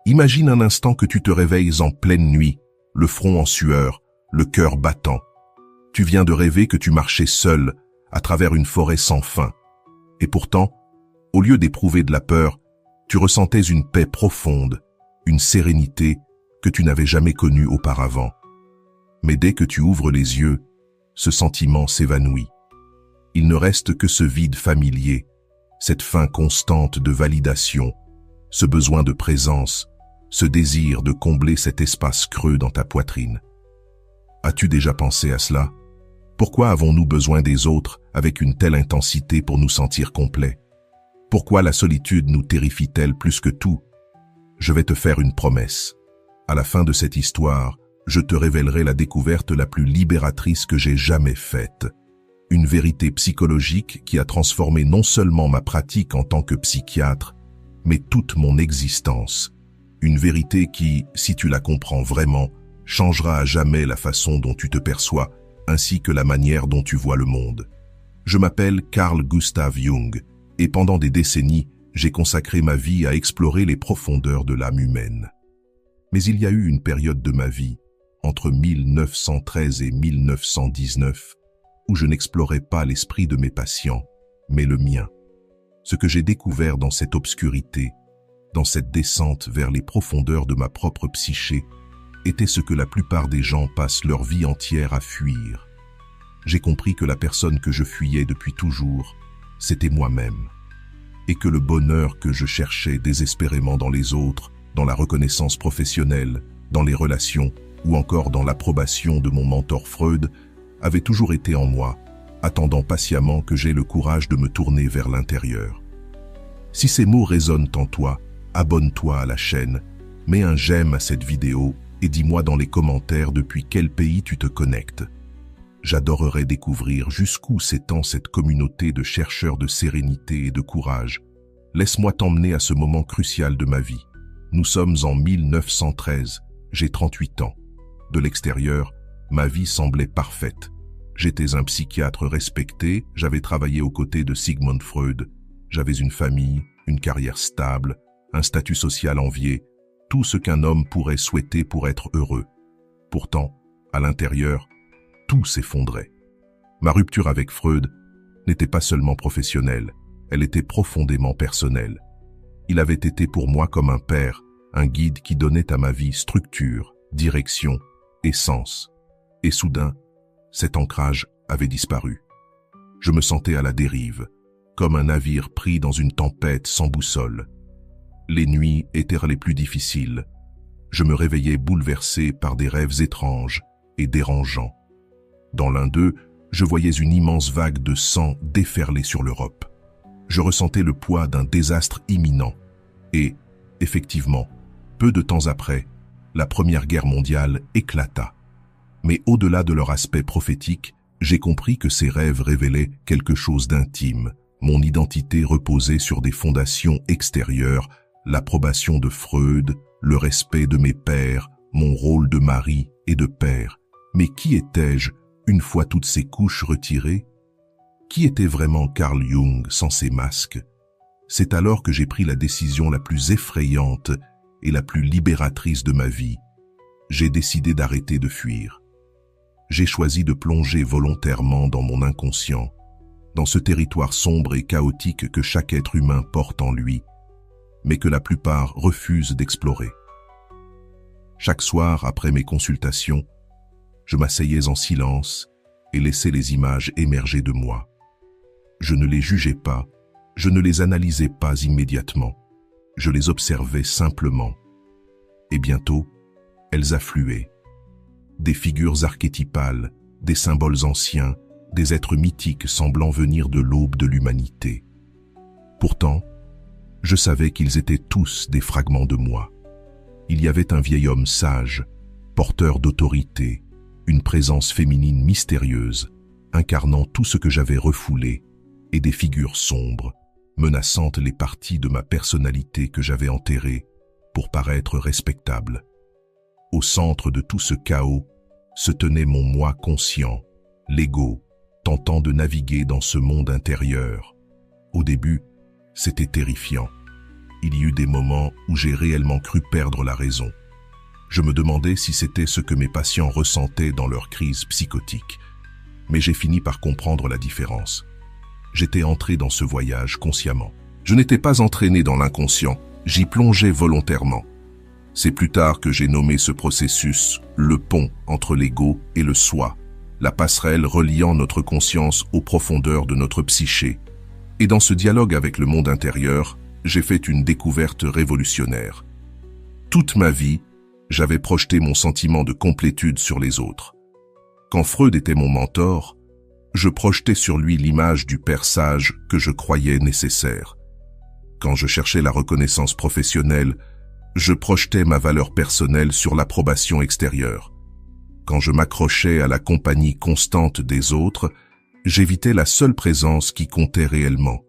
Imagine un instant que tu te réveilles en pleine nuit, le front en sueur, le cœur battant. Tu viens de rêver que tu marchais seul à travers une forêt sans fin. Et pourtant, au lieu d'éprouver de la peur, tu ressentais une paix profonde, une sérénité que tu n'avais jamais connue auparavant. Mais dès que tu ouvres les yeux, ce sentiment s'évanouit. Il ne reste que ce vide familier, cette faim constante de validation, ce besoin de présence, ce désir de combler cet espace creux dans ta poitrine. As-tu déjà pensé à cela? Pourquoi avons-nous besoin des autres avec une telle intensité pour nous sentir complets? Pourquoi la solitude nous terrifie-t-elle plus que tout? Je vais te faire une promesse. À la fin de cette histoire, je te révélerai la découverte la plus libératrice que j'ai jamais faite. Une vérité psychologique qui a transformé non seulement ma pratique en tant que psychiatre, mais toute mon existence. Une vérité qui, si tu la comprends vraiment, changera à jamais la façon dont tu te perçois, ainsi que la manière dont tu vois le monde. Je m'appelle Carl Gustav Jung, et pendant des décennies, j'ai consacré ma vie à explorer les profondeurs de l'âme humaine. Mais il y a eu une période de ma vie, entre 1913 et 1919, où je n'explorais pas l'esprit de mes patients, mais le mien. Ce que j'ai découvert dans cette obscurité, dans cette descente vers les profondeurs de ma propre psyché, était ce que la plupart des gens passent leur vie entière à fuir. J'ai compris que la personne que je fuyais depuis toujours, c'était moi-même, et que le bonheur que je cherchais désespérément dans les autres, dans la reconnaissance professionnelle, dans les relations, ou encore dans l'approbation de mon mentor Freud, avait toujours été en moi, attendant patiemment que j'aie le courage de me tourner vers l'intérieur. Si ces mots résonnent en toi, abonne-toi à la chaîne, mets un j'aime à cette vidéo et dis-moi dans les commentaires depuis quel pays tu te connectes. J'adorerais découvrir jusqu'où s'étend cette communauté de chercheurs de sérénité et de courage. Laisse-moi t'emmener à ce moment crucial de ma vie. Nous sommes en 1913, j'ai 38 ans. De l'extérieur, ma vie semblait parfaite. J'étais un psychiatre respecté, j'avais travaillé aux côtés de Sigmund Freud, j'avais une famille, une carrière stable, un statut social envié, tout ce qu'un homme pourrait souhaiter pour être heureux. Pourtant, à l'intérieur, tout s'effondrait. Ma rupture avec Freud n'était pas seulement professionnelle, elle était profondément personnelle. Il avait été pour moi comme un père, un guide qui donnait à ma vie structure, direction et sens. Et soudain, cet ancrage avait disparu. Je me sentais à la dérive, comme un navire pris dans une tempête sans boussole. Les nuits étaient les plus difficiles. Je me réveillais bouleversé par des rêves étranges et dérangeants. Dans l'un d'eux, je voyais une immense vague de sang déferler sur l'Europe. Je ressentais le poids d'un désastre imminent. Et, effectivement, peu de temps après, la Première Guerre mondiale éclata. Mais au-delà de leur aspect prophétique, j'ai compris que ces rêves révélaient quelque chose d'intime. Mon identité reposait sur des fondations extérieures, l'approbation de Freud, le respect de mes pairs, mon rôle de mari et de père. Mais qui étais-je une fois toutes ces couches retirées? Qui était vraiment Carl Jung sans ces masques? C'est alors que j'ai pris la décision la plus effrayante et la plus libératrice de ma vie. J'ai décidé d'arrêter de fuir. J'ai choisi de plonger volontairement dans mon inconscient, dans ce territoire sombre et chaotique que chaque être humain porte en lui, mais que la plupart refusent d'explorer. Chaque soir, après mes consultations, je m'asseyais en silence et laissais les images émerger de moi. Je ne les jugeais pas, je ne les analysais pas immédiatement, je les observais simplement. Et bientôt, elles affluaient. Des figures archétypales, des symboles anciens, des êtres mythiques semblant venir de l'aube de l'humanité. Pourtant, je savais qu'ils étaient tous des fragments de moi. Il y avait un vieil homme sage, porteur d'autorité, une présence féminine mystérieuse, incarnant tout ce que j'avais refoulé, et des figures sombres, menaçant les parties de ma personnalité que j'avais enterrées pour paraître respectable. Au centre de tout ce chaos se tenait mon moi conscient, l'ego, tentant de naviguer dans ce monde intérieur. Au début, c'était terrifiant. il y eut des moments où j'ai réellement cru perdre la raison. Je me demandais si c'était ce que mes patients ressentaient dans leur crise psychotique. Mais j'ai fini par comprendre la différence. J'étais entré dans ce voyage consciemment. Je n'étais pas entraîné dans l'inconscient, j'y plongeais volontairement. C'est plus tard que j'ai nommé ce processus le pont entre l'ego et le soi, la passerelle reliant notre conscience aux profondeurs de notre psyché. Et dans ce dialogue avec le monde intérieur, j'ai fait une découverte révolutionnaire. Toute ma vie, j'avais projeté mon sentiment de complétude sur les autres. Quand Freud était mon mentor, je projetais sur lui l'image du père sage que je croyais nécessaire. Quand je cherchais la reconnaissance professionnelle, je projetais ma valeur personnelle sur l'approbation extérieure. Quand je m'accrochais à la compagnie constante des autres, j'évitais la seule présence qui comptait réellement,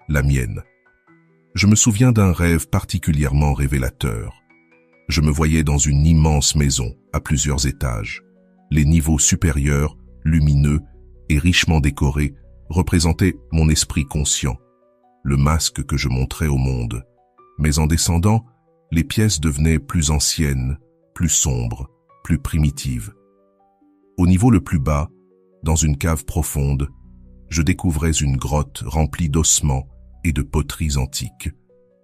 la mienne. Je me souviens d'un rêve particulièrement révélateur. Je me voyais dans une immense maison, à plusieurs étages. Les niveaux supérieurs, lumineux et richement décorés, représentaient mon esprit conscient, le masque que je montrais au monde. Mais en descendant, les pièces devenaient plus anciennes, plus sombres, plus primitives. Au niveau le plus bas, dans une cave profonde, je découvrais une grotte remplie d'ossements et de poteries antiques.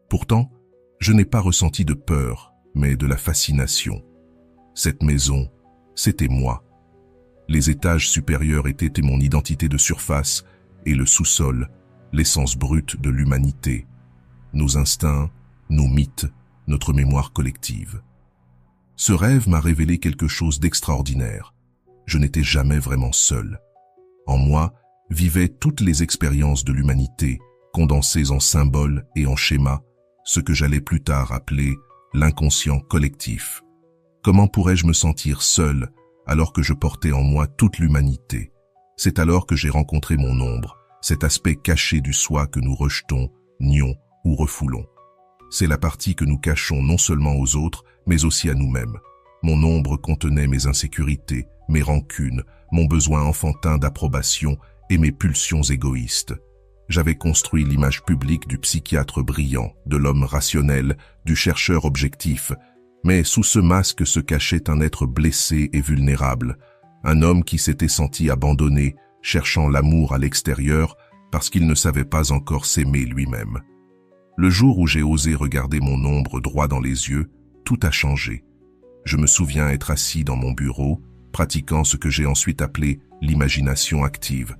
Pourtant, je n'ai pas ressenti de peur, mais de la fascination. Cette maison, c'était moi. Les étages supérieurs étaient mon identité de surface et le sous-sol, l'essence brute de l'humanité, nos instincts, nos mythes, notre mémoire collective. Ce rêve m'a révélé quelque chose d'extraordinaire. Je n'étais jamais vraiment seul. En moi vivaient toutes les expériences de l'humanité, condensées en symboles et en schémas, ce que j'allais plus tard appeler l'inconscient collectif. Comment pourrais-je me sentir seul alors que je portais en moi toute l'humanité? C'est alors que j'ai rencontré mon ombre, cet aspect caché du soi que nous rejetons, nions ou refoulons. C'est la partie que nous cachons non seulement aux autres, mais aussi à nous-mêmes. Mon ombre contenait mes insécurités, mes rancunes, mon besoin enfantin d'approbation et mes pulsions égoïstes. J'avais construit l'image publique du psychiatre brillant, de l'homme rationnel, du chercheur objectif, mais sous ce masque se cachait un être blessé et vulnérable, un homme qui s'était senti abandonné, cherchant l'amour à l'extérieur parce qu'il ne savait pas encore s'aimer lui-même. Le jour où j'ai osé regarder mon ombre droit dans les yeux, tout a changé. Je me souviens être assis dans mon bureau, pratiquant ce que j'ai ensuite appelé l'imagination active,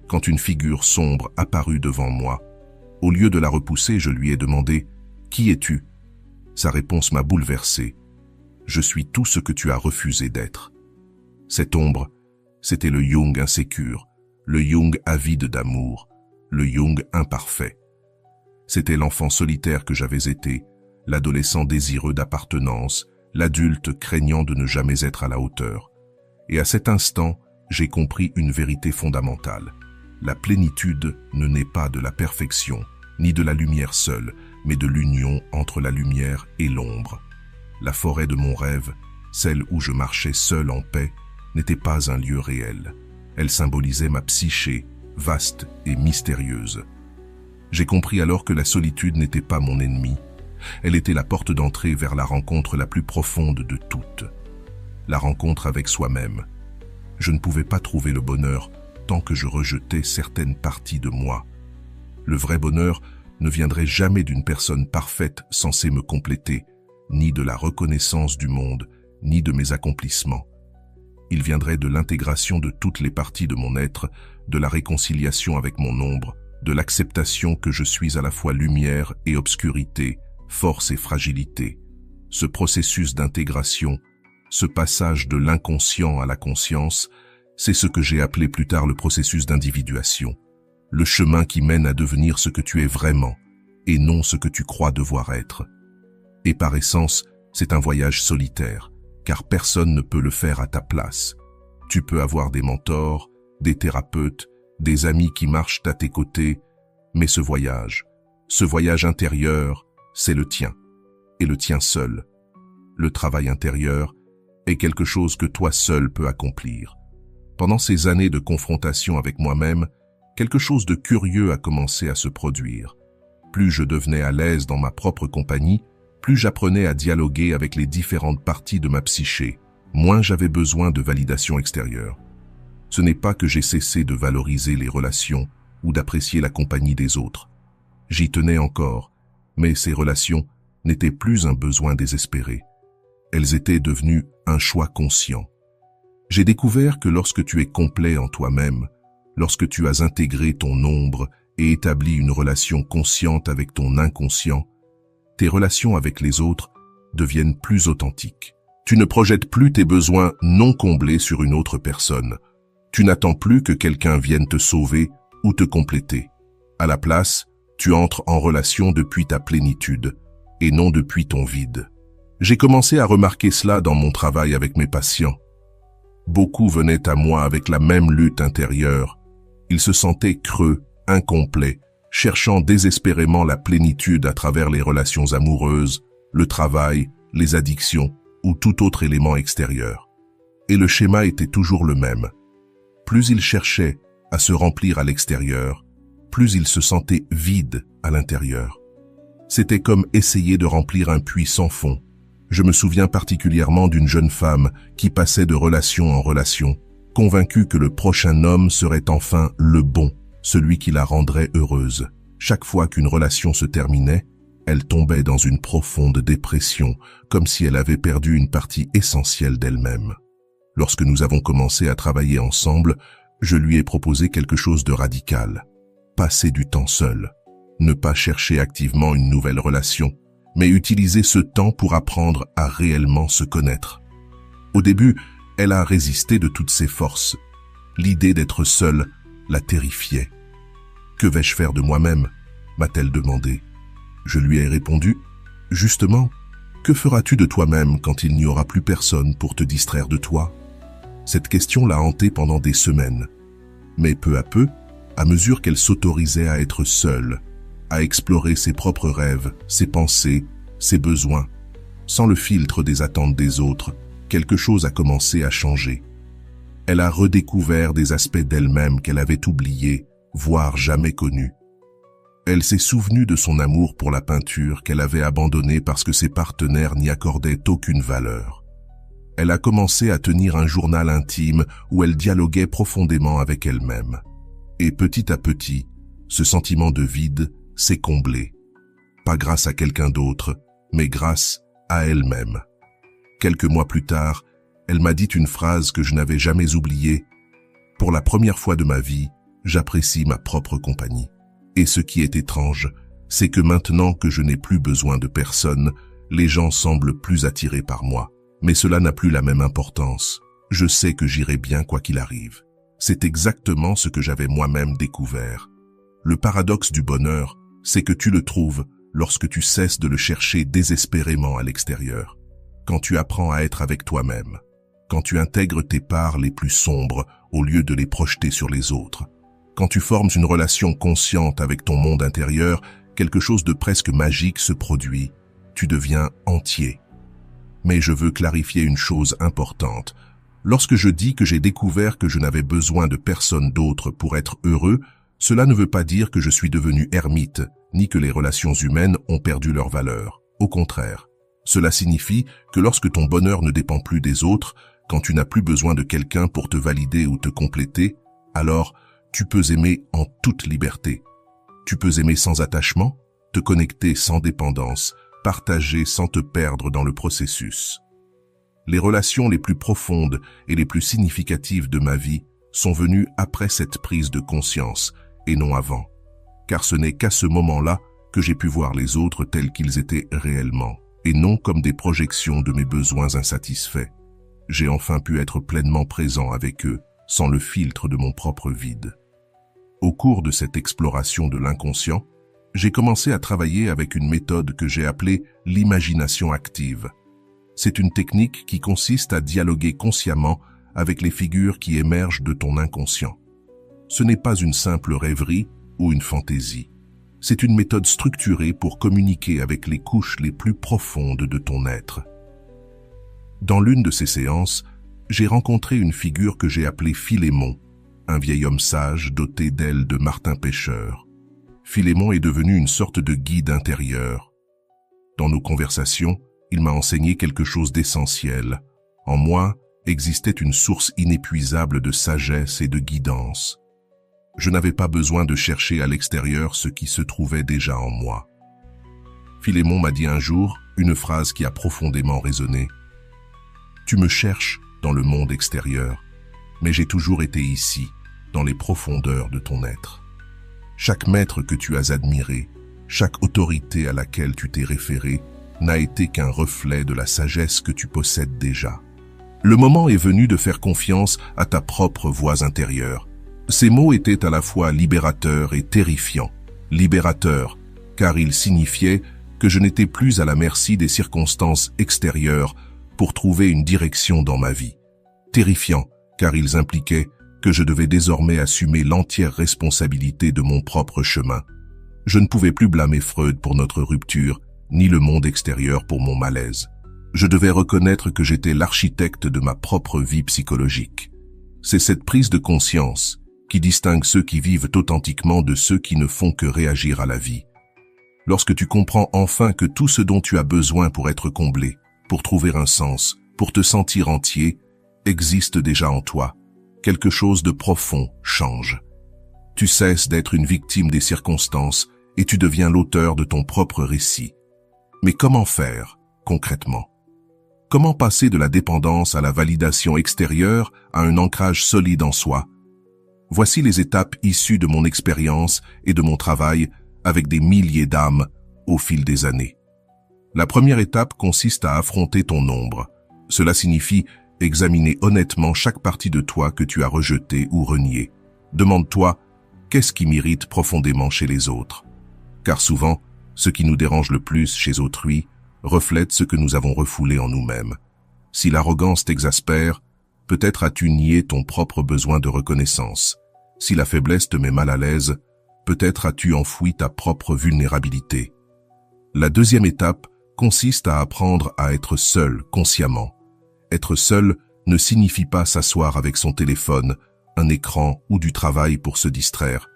quand une figure sombre apparut devant moi. Au lieu de la repousser, je lui ai demandé « Qui es-tu » Sa réponse m'a bouleversé. « Je suis tout ce que tu as refusé d'être. » Cette ombre, c'était le Jung insécure, le Jung avide d'amour, le Jung imparfait. C'était l'enfant solitaire que j'avais été, l'adolescent désireux d'appartenance, l'adulte craignant de ne jamais être à la hauteur. Et à cet instant, j'ai compris une vérité fondamentale. La plénitude ne naît pas de la perfection, ni de la lumière seule, mais de l'union entre la lumière et l'ombre. La forêt de mon rêve, celle où je marchais seul en paix, n'était pas un lieu réel. Elle symbolisait ma psyché, vaste et mystérieuse. J'ai compris alors que la solitude n'était pas mon ennemi. Elle était la porte d'entrée vers la rencontre la plus profonde de toutes. La rencontre avec soi-même. Je ne pouvais pas trouver le bonheur tant que je rejetais certaines parties de moi. Le vrai bonheur ne viendrait jamais d'une personne parfaite censée me compléter, ni de la reconnaissance du monde, ni de mes accomplissements. Il viendrait de l'intégration de toutes les parties de mon être, de la réconciliation avec mon ombre, de l'acceptation que je suis à la fois lumière et obscurité, force et fragilité. Ce processus d'intégration, ce passage de l'inconscient à la conscience, c'est ce que j'ai appelé plus tard le processus d'individuation, le chemin qui mène à devenir ce que tu es vraiment, et non ce que tu crois devoir être. Et par essence, c'est un voyage solitaire, car personne ne peut le faire à ta place. Tu peux avoir des mentors, des thérapeutes, des amis qui marchent à tes côtés, mais ce voyage intérieur, c'est le tien, et le tien seul. Le travail intérieur est quelque chose que toi seul peux accomplir. Pendant ces années de confrontation avec moi-même, quelque chose de curieux a commencé à se produire. plus je devenais à l'aise dans ma propre compagnie, plus j'apprenais à dialoguer avec les différentes parties de ma psyché, moins j'avais besoin de validation extérieure. Ce n'est pas que j'ai cessé de valoriser les relations ou d'apprécier la compagnie des autres. J'y tenais encore, mais ces relations n'étaient plus un besoin désespéré. Elles étaient devenues un choix conscient. J'ai découvert que lorsque tu es complet en toi-même, lorsque tu as intégré ton ombre et établi une relation consciente avec ton inconscient, tes relations avec les autres deviennent plus authentiques. Tu ne projettes plus tes besoins non comblés sur une autre personne. Tu n'attends plus que quelqu'un vienne te sauver ou te compléter. À la place, tu entres en relation depuis ta plénitude et non depuis ton vide. J'ai commencé à remarquer cela dans mon travail avec mes patients. Beaucoup venaient à moi avec la même lutte intérieure. Ils se sentaient creux, incomplets, cherchant désespérément la plénitude à travers les relations amoureuses, le travail, les addictions ou tout autre élément extérieur. Et le schéma était toujours le même. Plus ils cherchaient à se remplir à l'extérieur, plus ils se sentaient vides à l'intérieur. C'était comme essayer de remplir un puits sans fond. Je me souviens particulièrement d'une jeune femme qui passait de relation en relation, convaincue que le prochain homme serait enfin le bon, celui qui la rendrait heureuse. Chaque fois qu'une relation se terminait, elle tombait dans une profonde dépression, comme si elle avait perdu une partie essentielle d'elle-même. Lorsque nous avons commencé à travailler ensemble, je lui ai proposé quelque chose de radical. Passer du temps seul. Ne pas chercher activement une nouvelle relation, mais utiliser ce temps pour apprendre à réellement se connaître. Au début, elle a résisté de toutes ses forces. L'idée d'être seule la terrifiait. « Que vais-je faire de moi-même » m'a-t-elle demandé. Je lui ai répondu « Justement, que feras-tu de toi-même quand il n'y aura plus personne pour te distraire de toi ?» Cette question l'a hantée pendant des semaines. Mais peu à peu, à mesure qu'elle s'autorisait à être seule, à explorer ses propres rêves, ses pensées, ses besoins, sans le filtre des attentes des autres, quelque chose a commencé à changer. Elle a redécouvert des aspects d'elle-même qu'elle avait oubliés, voire jamais connus. Elle s'est souvenue de son amour pour la peinture qu'elle avait abandonnée parce que ses partenaires n'y accordaient aucune valeur. Elle a commencé à tenir un journal intime où elle dialoguait profondément avec elle-même. Et petit à petit, ce sentiment de vide s'est comblé. Pas grâce à quelqu'un d'autre, mais grâce à elle-même. Quelques mois plus tard, elle m'a dit une phrase que je n'avais jamais oubliée. « Pour la première fois de ma vie, j'apprécie ma propre compagnie. Et ce qui est étrange, c'est que maintenant que je n'ai plus besoin de personne, les gens semblent plus attirés par moi. Mais cela n'a plus la même importance. Je sais que j'irai bien quoi qu'il arrive. » C'est exactement ce que j'avais moi-même découvert. Le paradoxe du bonheur, c'est que tu le trouves lorsque tu cesses de le chercher désespérément à l'extérieur. Quand tu apprends à être avec toi-même. Quand tu intègres tes parts les plus sombres au lieu de les projeter sur les autres. Quand tu formes une relation consciente avec ton monde intérieur, quelque chose de presque magique se produit. Tu deviens entier. Mais je veux clarifier une chose importante. Lorsque je dis que j'ai découvert que je n'avais besoin de personne d'autre pour être heureux, cela ne veut pas dire que je suis devenu ermite, ni que les relations humaines ont perdu leur valeur. Au contraire, cela signifie que lorsque ton bonheur ne dépend plus des autres, quand tu n'as plus besoin de quelqu'un pour te valider ou te compléter, alors tu peux aimer en toute liberté. Tu peux aimer sans attachement, te connecter sans dépendance, partager sans te perdre dans le processus. Les relations les plus profondes et les plus significatives de ma vie sont venues après cette prise de conscience et non avant, car ce n'est qu'à ce moment-là que j'ai pu voir les autres tels qu'ils étaient réellement, et non comme des projections de mes besoins insatisfaits. J'ai enfin pu être pleinement présent avec eux, sans le filtre de mon propre vide. Au cours de cette exploration de l'inconscient, j'ai commencé à travailler avec une méthode que j'ai appelée l'imagination active. C'est une technique qui consiste à dialoguer consciemment avec les figures qui émergent de ton inconscient. Ce n'est pas une simple rêverie ou une fantaisie. C'est une méthode structurée pour communiquer avec les couches les plus profondes de ton être. Dans l'une de ces séances, j'ai rencontré une figure que j'ai appelée Philémon, un vieil homme sage doté d'ailes de martin pêcheur. Philémon est devenu une sorte de guide intérieur. Dans nos conversations, il m'a enseigné quelque chose d'essentiel. En moi existait une source inépuisable de sagesse et de guidance. Je n'avais pas besoin de chercher à l'extérieur ce qui se trouvait déjà en moi. Philémon m'a dit un jour une phrase qui a profondément résonné. « Tu me cherches dans le monde extérieur, mais j'ai toujours été ici, dans les profondeurs de ton être. Chaque maître que tu as admiré, chaque autorité à laquelle tu t'es référé, n'a été qu'un reflet de la sagesse que tu possèdes déjà. Le moment est venu de faire confiance à ta propre voix intérieure. » Ces mots étaient à la fois libérateurs et terrifiants. Libérateurs, car ils signifiaient que je n'étais plus à la merci des circonstances extérieures pour trouver une direction dans ma vie. Terrifiants, car ils impliquaient que je devais désormais assumer l'entière responsabilité de mon propre chemin. Je ne pouvais plus blâmer Freud pour notre rupture, ni le monde extérieur pour mon malaise. Je devais reconnaître que j'étais l'architecte de ma propre vie psychologique. C'est cette prise de conscience qui distingue ceux qui vivent authentiquement de ceux qui ne font que réagir à la vie. Lorsque tu comprends enfin que tout ce dont tu as besoin pour être comblé, pour trouver un sens, pour te sentir entier, existe déjà en toi, quelque chose de profond change. Tu cesses d'être une victime des circonstances et tu deviens l'auteur de ton propre récit. Mais comment faire, concrètement? Comment passer de la dépendance à la validation extérieure à un ancrage solide en soi? Voici les étapes issues de mon expérience et de mon travail avec des milliers d'âmes au fil des années. La première étape consiste à affronter ton ombre. Cela signifie examiner honnêtement chaque partie de toi que tu as rejetée ou reniée. Demande-toi, qu'est-ce qui m'irrite profondément chez les autres? Car souvent, ce qui nous dérange le plus chez autrui reflète ce que nous avons refoulé en nous-mêmes. Si l'arrogance t'exaspère, peut-être as-tu nié ton propre besoin de reconnaissance. Si la faiblesse te met mal à l'aise, peut-être as-tu enfoui ta propre vulnérabilité. La deuxième étape consiste à apprendre à être seul consciemment. Être seul ne signifie pas s'asseoir avec son téléphone, un écran ou du travail pour se distraire.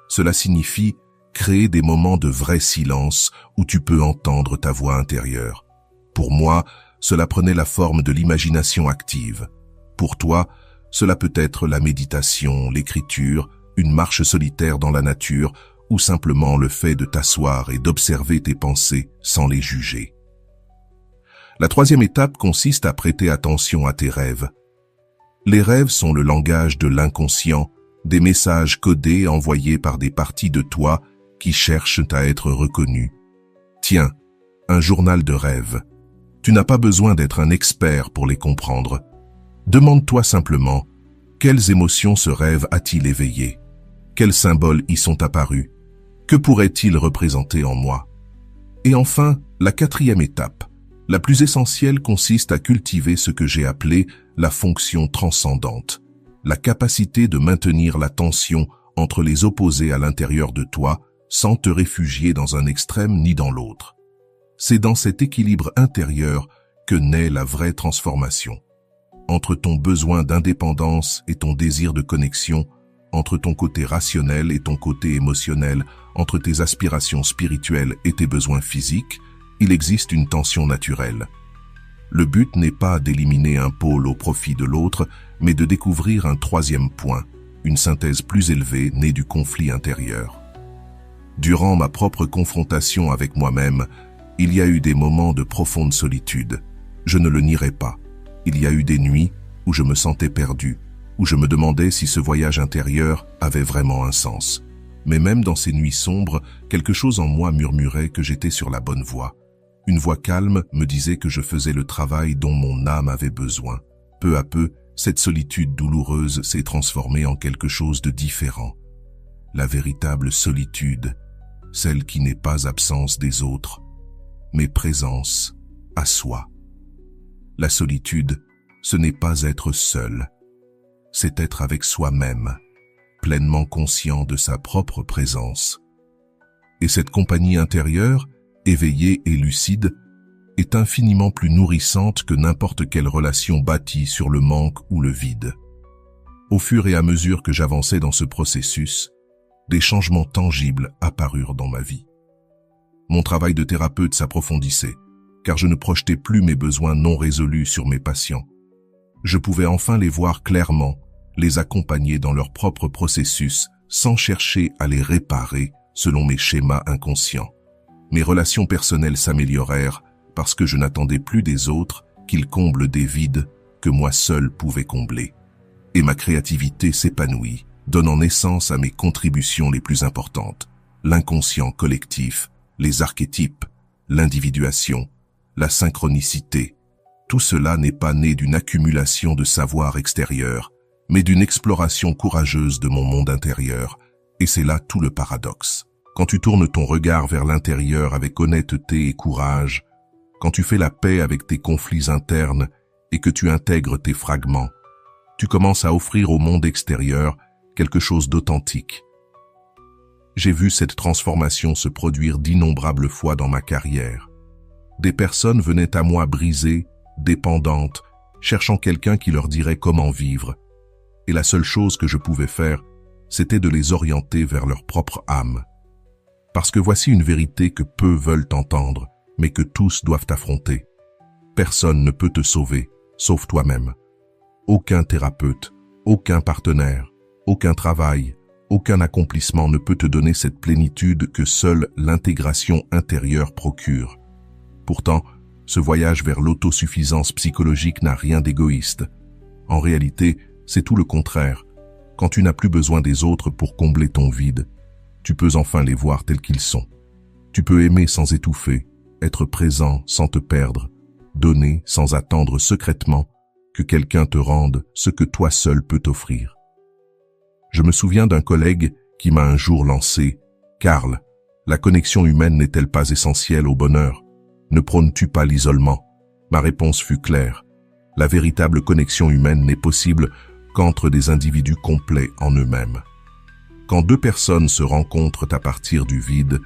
Cela signifie créer des moments de vrai silence où tu peux entendre ta voix intérieure. Pour moi, cela prenait la forme de l'imagination active. Pour toi, cela peut être la méditation, l'écriture, une marche solitaire dans la nature ou simplement le fait de t'asseoir et d'observer tes pensées sans les juger. La troisième étape consiste à prêter attention à tes rêves. Les rêves sont le langage de l'inconscient, des messages codés envoyés par des parties de toi qui cherchent à être reconnues. Tiens, un journal de rêves. Tu n'as pas besoin d'être un expert pour les comprendre. Demande-toi simplement, quelles émotions ce rêve a-t-il éveillé? Quels symboles y sont apparus? Que pourrait-il représenter en moi? Et enfin, la quatrième étape, la plus essentielle, consiste à cultiver ce que j'ai appelé la fonction transcendante, la capacité de maintenir la tension entre les opposés à l'intérieur de toi sans te réfugier dans un extrême ni dans l'autre. C'est dans cet équilibre intérieur que naît la vraie transformation. Entre ton besoin d'indépendance et ton désir de connexion, entre ton côté rationnel et ton côté émotionnel, entre tes aspirations spirituelles et tes besoins physiques, il existe une tension naturelle. Le but n'est pas d'éliminer un pôle au profit de l'autre, mais de découvrir un troisième point, une synthèse plus élevée née du conflit intérieur. Durant ma propre confrontation avec moi-même, il y a eu des moments de profonde solitude. Je ne le nierai pas. Il y a eu des nuits où je me sentais perdu, où je me demandais si ce voyage intérieur avait vraiment un sens. Mais même dans ces nuits sombres, quelque chose en moi murmurait que j'étais sur la bonne voie. Une voix calme me disait que je faisais le travail dont mon âme avait besoin. Peu à peu, cette solitude douloureuse s'est transformée en quelque chose de différent. La véritable solitude, celle qui n'est pas absence des autres, mais présence à soi. La solitude, ce n'est pas être seul, c'est être avec soi-même, pleinement conscient de sa propre présence. Et cette compagnie intérieure, éveillée et lucide, est infiniment plus nourrissante que n'importe quelle relation bâtie sur le manque ou le vide. Au fur et à mesure que j'avançais dans ce processus, des changements tangibles apparurent dans ma vie. Mon travail de thérapeute s'approfondissait, car je ne projetais plus mes besoins non résolus sur mes patients. Je pouvais enfin les voir clairement, les accompagner dans leur propre processus, sans chercher à les réparer selon mes schémas inconscients. Mes relations personnelles s'améliorèrent parce que je n'attendais plus des autres qu'ils comblent des vides que moi seul pouvais combler. Et ma créativité s'épanouit, donnant naissance à mes contributions les plus importantes, l'inconscient collectif, les archétypes, l'individuation, la synchronicité. Tout cela n'est pas né d'une accumulation de savoir extérieur, mais d'une exploration courageuse de mon monde intérieur, et c'est là tout le paradoxe. Quand tu tournes ton regard vers l'intérieur avec honnêteté et courage, quand tu fais la paix avec tes conflits internes et que tu intègres tes fragments, tu commences à offrir au monde extérieur quelque chose d'authentique. J'ai vu cette transformation se produire d'innombrables fois dans ma carrière. Des personnes venaient à moi brisées, dépendantes, cherchant quelqu'un qui leur dirait comment vivre. Et la seule chose que je pouvais faire, c'était de les orienter vers leur propre âme. Parce que voici une vérité que peu veulent entendre, mais que tous doivent affronter. Personne ne peut te sauver, sauf toi-même. Aucun thérapeute, aucun partenaire, aucun travail, aucun accomplissement ne peut te donner cette plénitude que seule l'intégration intérieure procure. Pourtant, ce voyage vers l'autosuffisance psychologique n'a rien d'égoïste. En réalité, c'est tout le contraire. Quand tu n'as plus besoin des autres pour combler ton vide, tu peux enfin les voir tels qu'ils sont. Tu peux aimer sans étouffer, être présent sans te perdre, donner sans attendre secrètement que quelqu'un te rende ce que toi seul peux t'offrir. Je me souviens d'un collègue qui m'a un jour lancé « Karl, la connexion humaine n'est-elle pas essentielle au bonheur? Ne prônes-tu pas l'isolement ?» Ma réponse fut claire. La véritable connexion humaine n'est possible qu'entre des individus complets en eux-mêmes. Quand deux personnes se rencontrent à partir du vide,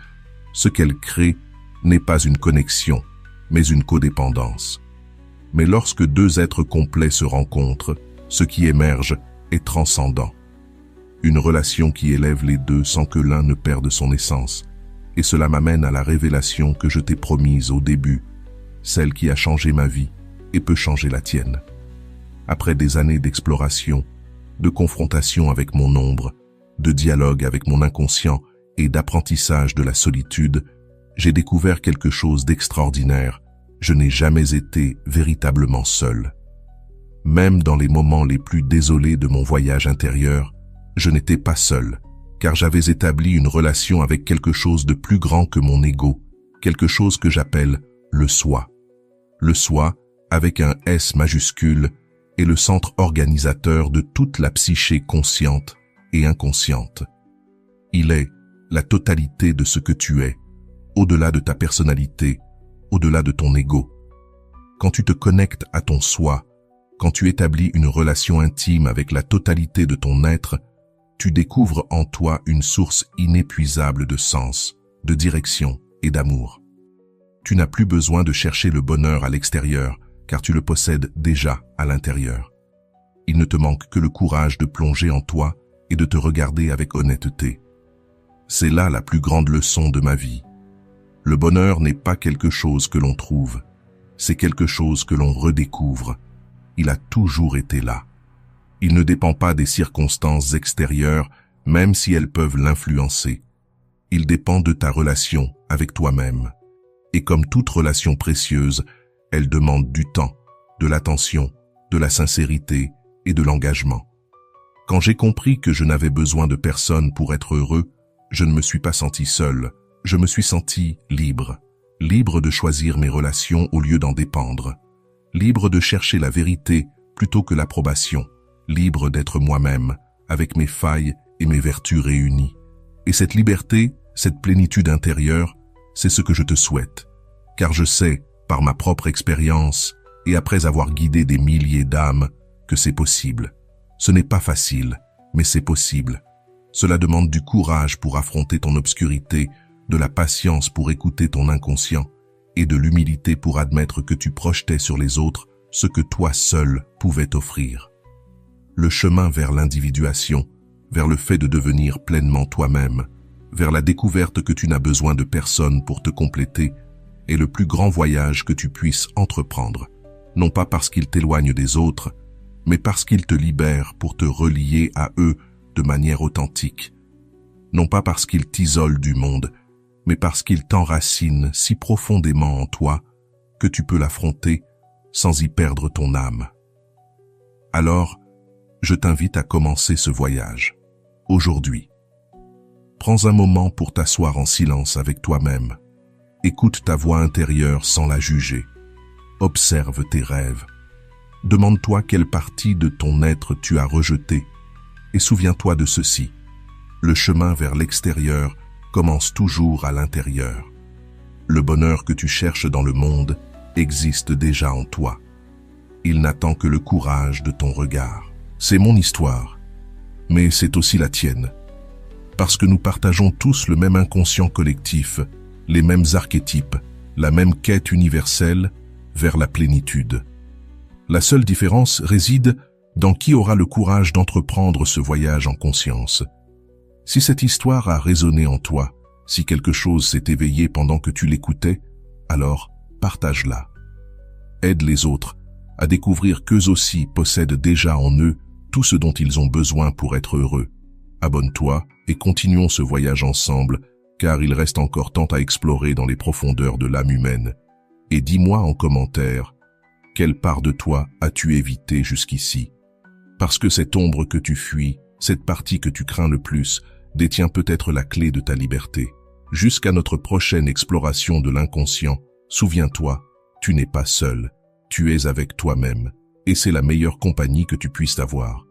ce qu'elles créent n'est pas une connexion, mais une codépendance. Mais lorsque deux êtres complets se rencontrent, ce qui émerge est transcendant. Une relation qui élève les deux sans que l'un ne perde son essence. Et cela m'amène à la révélation que je t'ai promise au début, celle qui a changé ma vie et peut changer la tienne. Après des années d'exploration, de confrontation avec mon ombre, de dialogue avec mon inconscient et d'apprentissage de la solitude, j'ai découvert quelque chose d'extraordinaire. Je n'ai jamais été véritablement seul. Même dans les moments les plus désolés de mon voyage intérieur, je n'étais pas seul, car j'avais établi une relation avec quelque chose de plus grand que mon ego, quelque chose que j'appelle le soi. Le soi, avec un S majuscule, est le centre organisateur de toute la psyché consciente et inconsciente. Il est la totalité de ce que tu es, au-delà de ta personnalité, au-delà de ton ego. Quand tu te connectes à ton soi, quand tu établis une relation intime avec la totalité de ton être, tu découvres en toi une source inépuisable de sens, de direction et d'amour. Tu n'as plus besoin de chercher le bonheur à l'extérieur, car tu le possèdes déjà à l'intérieur. Il ne te manque que le courage de plonger en toi et de te regarder avec honnêteté. C'est là la plus grande leçon de ma vie. Le bonheur n'est pas quelque chose que l'on trouve, c'est quelque chose que l'on redécouvre. Il a toujours été là. Il ne dépend pas des circonstances extérieures, même si elles peuvent l'influencer. Il dépend de ta relation avec toi-même. Et comme toute relation précieuse, elle demande du temps, de l'attention, de la sincérité et de l'engagement. Quand j'ai compris que je n'avais besoin de personne pour être heureux, je ne me suis pas senti seul, je me suis senti libre. Libre de choisir mes relations au lieu d'en dépendre. Libre de chercher la vérité plutôt que l'approbation. Libre d'être moi-même, avec mes failles et mes vertus réunies. Et cette liberté, cette plénitude intérieure, c'est ce que je te souhaite. Car je sais, par ma propre expérience, et après avoir guidé des milliers d'âmes, que c'est possible. Ce n'est pas facile, mais c'est possible. Cela demande du courage pour affronter ton obscurité, de la patience pour écouter ton inconscient, et de l'humilité pour admettre que tu projetais sur les autres ce que toi seul pouvais offrir. Le chemin vers l'individuation, vers le fait de devenir pleinement toi-même, vers la découverte que tu n'as besoin de personne pour te compléter, est le plus grand voyage que tu puisses entreprendre, non pas parce qu'il t'éloigne des autres, mais parce qu'il te libère pour te relier à eux de manière authentique, non pas parce qu'il t'isole du monde, mais parce qu'il t'enracine si profondément en toi que tu peux l'affronter sans y perdre ton âme. Alors, je t'invite à commencer ce voyage, aujourd'hui. Prends un moment pour t'asseoir en silence avec toi-même. Écoute ta voix intérieure sans la juger. Observe tes rêves. Demande-toi quelle partie de ton être tu as rejetée et souviens-toi de ceci. Le chemin vers l'extérieur commence toujours à l'intérieur. Le bonheur que tu cherches dans le monde existe déjà en toi. Il n'attend que le courage de ton regard. C'est mon histoire, mais c'est aussi la tienne. Parce que nous partageons tous le même inconscient collectif, les mêmes archétypes, la même quête universelle vers la plénitude. La seule différence réside dans qui aura le courage d'entreprendre ce voyage en conscience. Si cette histoire a résonné en toi, si quelque chose s'est éveillé pendant que tu l'écoutais, alors partage-la. Aide les autres à découvrir qu'eux aussi possèdent déjà en eux tout ce dont ils ont besoin pour être heureux. Abonne-toi et continuons ce voyage ensemble, car il reste encore tant à explorer dans les profondeurs de l'âme humaine. Et dis-moi en commentaire, quelle part de toi as-tu évité jusqu'ici? Parce que cette ombre que tu fuis, cette partie que tu crains le plus, détient peut-être la clé de ta liberté. Jusqu'à notre prochaine exploration de l'inconscient, souviens-toi, tu n'es pas seul, tu es avec toi-même, et c'est la meilleure compagnie que tu puisses avoir.